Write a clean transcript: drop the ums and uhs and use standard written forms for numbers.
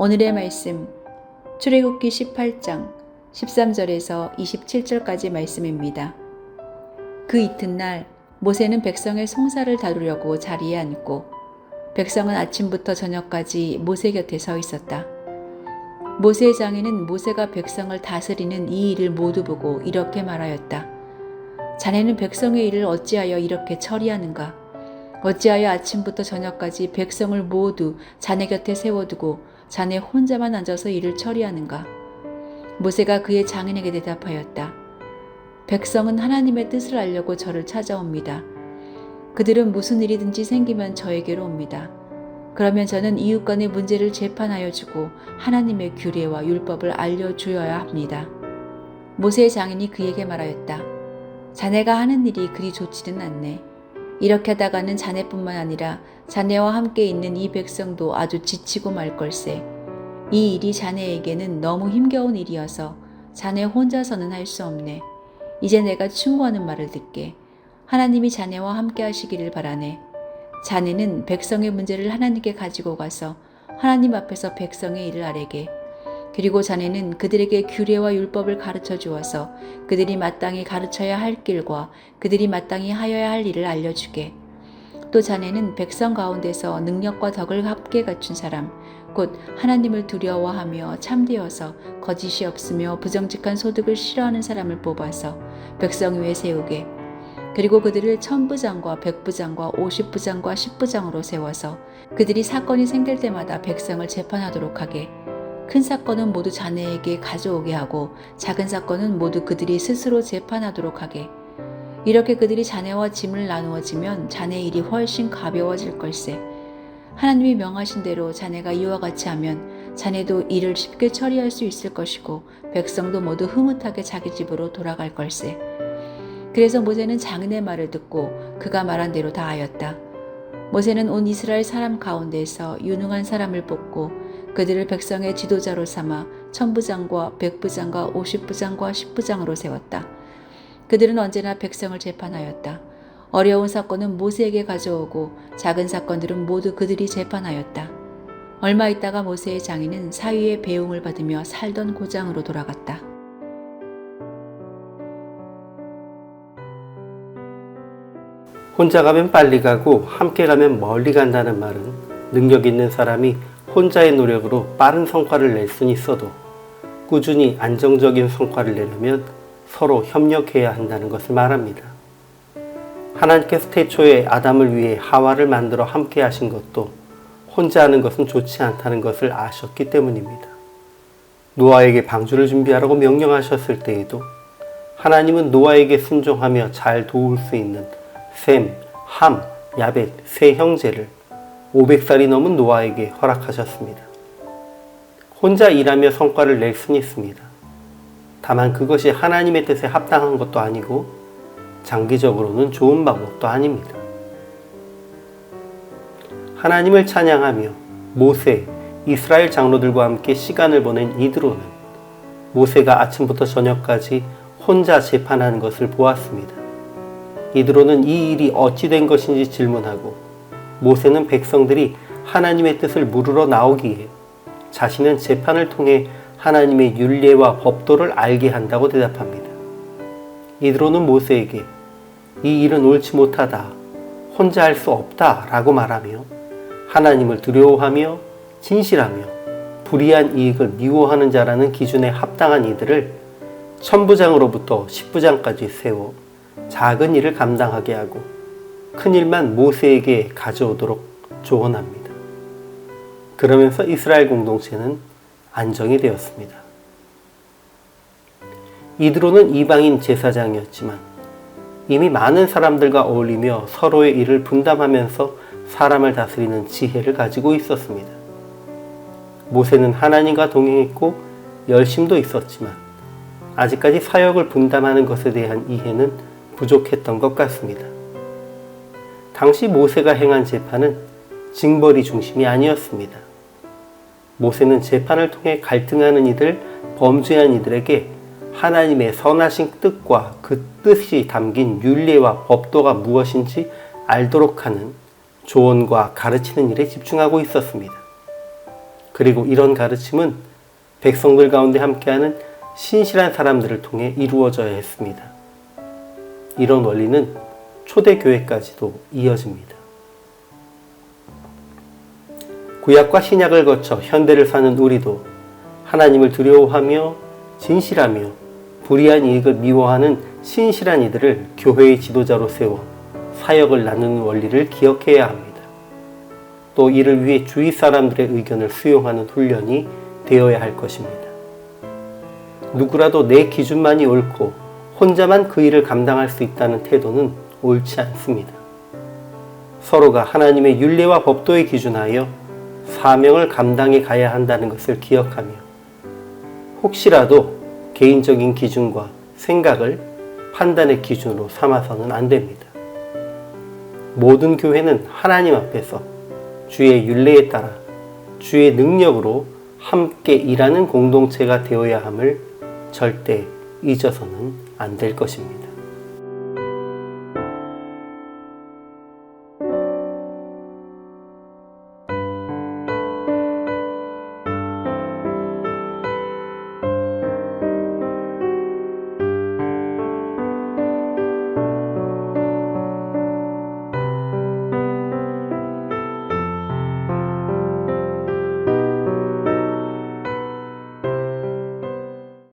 오늘의 말씀 출애굽기 18장 13절에서 27절까지 말씀입니다. 그 이튿날 모세는 백성의 송사를 다루려고 자리에 앉고 백성은 아침부터 저녁까지 모세 곁에 서 있었다. 모세의 장인은 모세가 백성을 다스리는 이 일을 모두 보고 이렇게 말하였다. 자네는 백성의 일을 어찌하여 이렇게 처리하는가? 어찌하여 아침부터 저녁까지 백성을 모두 자네 곁에 세워두고 자네 혼자만 앉아서 일을 처리하는가? 모세가 그의 장인에게 대답하였다. 백성은 하나님의 뜻을 알려고 저를 찾아옵니다. 그들은 무슨 일이든지 생기면 저에게로 옵니다. 그러면 저는 이웃 간의 문제를 재판하여 주고 하나님의 규례와 율법을 알려주어야 합니다. 모세의 장인이 그에게 말하였다. 자네가 하는 일이 그리 좋지는 않네. 이렇게 하다가는 자네뿐만 아니라 자네와 함께 있는 이 백성도 아주 지치고 말 걸세. 이 일이 자네에게는 너무 힘겨운 일이어서 자네 혼자서는 할 수 없네. 이제 내가 충고하는 말을 듣게. 하나님이 자네와 함께 하시기를 바라네. 자네는 백성의 문제를 하나님께 가지고 가서 하나님 앞에서 백성의 일을 아뢰게. 그리고 자네는 그들에게 규례와 율법을 가르쳐 주어서 그들이 마땅히 가르쳐야 할 길과 그들이 마땅히 하여야 할 일을 알려주게. 또 자네는 백성 가운데서 능력과 덕을 함께 갖춘 사람, 곧 하나님을 두려워하며 참되어서 거짓이 없으며 부정직한 소득을 싫어하는 사람을 뽑아서 백성 위에 세우게. 그리고 그들을 천부장과 백부장과 50부장과 10부장으로 세워서 그들이 사건이 생길 때마다 백성을 재판하도록 하게. 큰 사건은 모두 자네에게 가져오게 하고 작은 사건은 모두 그들이 스스로 재판하도록 하게. 이렇게 그들이 자네와 짐을 나누어지면 자네 일이 훨씬 가벼워질 걸세. 하나님이 명하신 대로 자네가 이와 같이 하면 자네도 일을 쉽게 처리할 수 있을 것이고 백성도 모두 흐뭇하게 자기 집으로 돌아갈 걸세. 그래서 모세는 장인의 말을 듣고 그가 말한 대로 다 하였다. 모세는 온 이스라엘 사람 가운데서 유능한 사람을 뽑고 그들을 백성의 지도자로 삼아 천부장과 백부장과 50부장과 10부장으로 세웠다. 그들은 언제나 백성을 재판하였다. 어려운 사건은 모세에게 가져오고 작은 사건들은 모두 그들이 재판하였다. 얼마 있다가 모세의 장인은 사위의 배웅을 받으며 살던 고장으로 돌아갔다. 혼자 가면 빨리 가고 함께 가면 멀리 간다는 말은 능력 있는 사람이 혼자의 노력으로 빠른 성과를 낼 수는 있어도 꾸준히 안정적인 성과를 내려면 서로 협력해야 한다는 것을 말합니다. 하나님께서 태초에 아담을 위해 하와를 만들어 함께 하신 것도 혼자 하는 것은 좋지 않다는 것을 아셨기 때문입니다. 노아에게 방주를 준비하라고 명령하셨을 때에도 하나님은 노아에게 순종하며 잘 도울 수 있는 셈, 함, 야벳 세 형제를 500살이 넘은 노아에게 허락하셨습니다. 혼자 일하며 성과를 낼 수는 있습니다. 다만 그것이 하나님의 뜻에 합당한 것도 아니고 장기적으로는 좋은 방법도 아닙니다. 하나님을 찬양하며 모세, 이스라엘 장로들과 함께 시간을 보낸 이드로는 모세가 아침부터 저녁까지 혼자 재판하는 것을 보았습니다. 이드로는 이 일이 어찌 된 것인지 질문하고 모세는 백성들이 하나님의 뜻을 물으러 나오기에 자신은 재판을 통해 하나님의 율례와 법도를 알게 한다고 대답합니다. 이드로는 모세에게 이 일은 옳지 못하다, 혼자 할 수 없다 라고 말하며 하나님을 두려워하며 진실하며 불의한 이익을 미워하는 자라는 기준에 합당한 이들을 천부장으로부터 10부장까지 세워 작은 일을 감당하게 하고 큰 일만 모세에게 가져오도록 조언합니다. 그러면서 이스라엘 공동체는 안정이 되었습니다. 이드로는 이방인 제사장이었지만 이미 많은 사람들과 어울리며 서로의 일을 분담하면서 사람을 다스리는 지혜를 가지고 있었습니다. 모세는 하나님과 동행했고 열심도 있었지만 아직까지 사역을 분담하는 것에 대한 이해는 부족했던 것 같습니다. 당시 모세가 행한 재판은 징벌이 중심이 아니었습니다. 모세는 재판을 통해 갈등하는 이들, 범죄한 이들에게 하나님의 선하신 뜻과 그 뜻이 담긴 율례와 법도가 무엇인지 알도록 하는 조언과 가르치는 일에 집중하고 있었습니다. 그리고 이런 가르침은 백성들 가운데 함께하는 신실한 사람들을 통해 이루어져야 했습니다. 이런 원리는 초대교회까지도 이어집니다. 구약과 신약을 거쳐 현대를 사는 우리도 하나님을 두려워하며 진실하며 불의한 이익을 미워하는 신실한 이들을 교회의 지도자로 세워 사역을 나누는 원리를 기억해야 합니다. 또 이를 위해 주위 사람들의 의견을 수용하는 훈련이 되어야 할 것입니다. 누구라도 내 기준만이 옳고 혼자만 그 일을 감당할 수 있다는 태도는 옳지 않습니다. 서로가 하나님의 율례와 법도에 기준하여 사명을 감당해 가야 한다는 것을 기억하며 혹시라도 개인적인 기준과 생각을 판단의 기준으로 삼아서는 안 됩니다. 모든 교회는 하나님 앞에서 주의 율례에 따라 주의 능력으로 함께 일하는 공동체가 되어야 함을 절대 잊어서는 안 될 것입니다.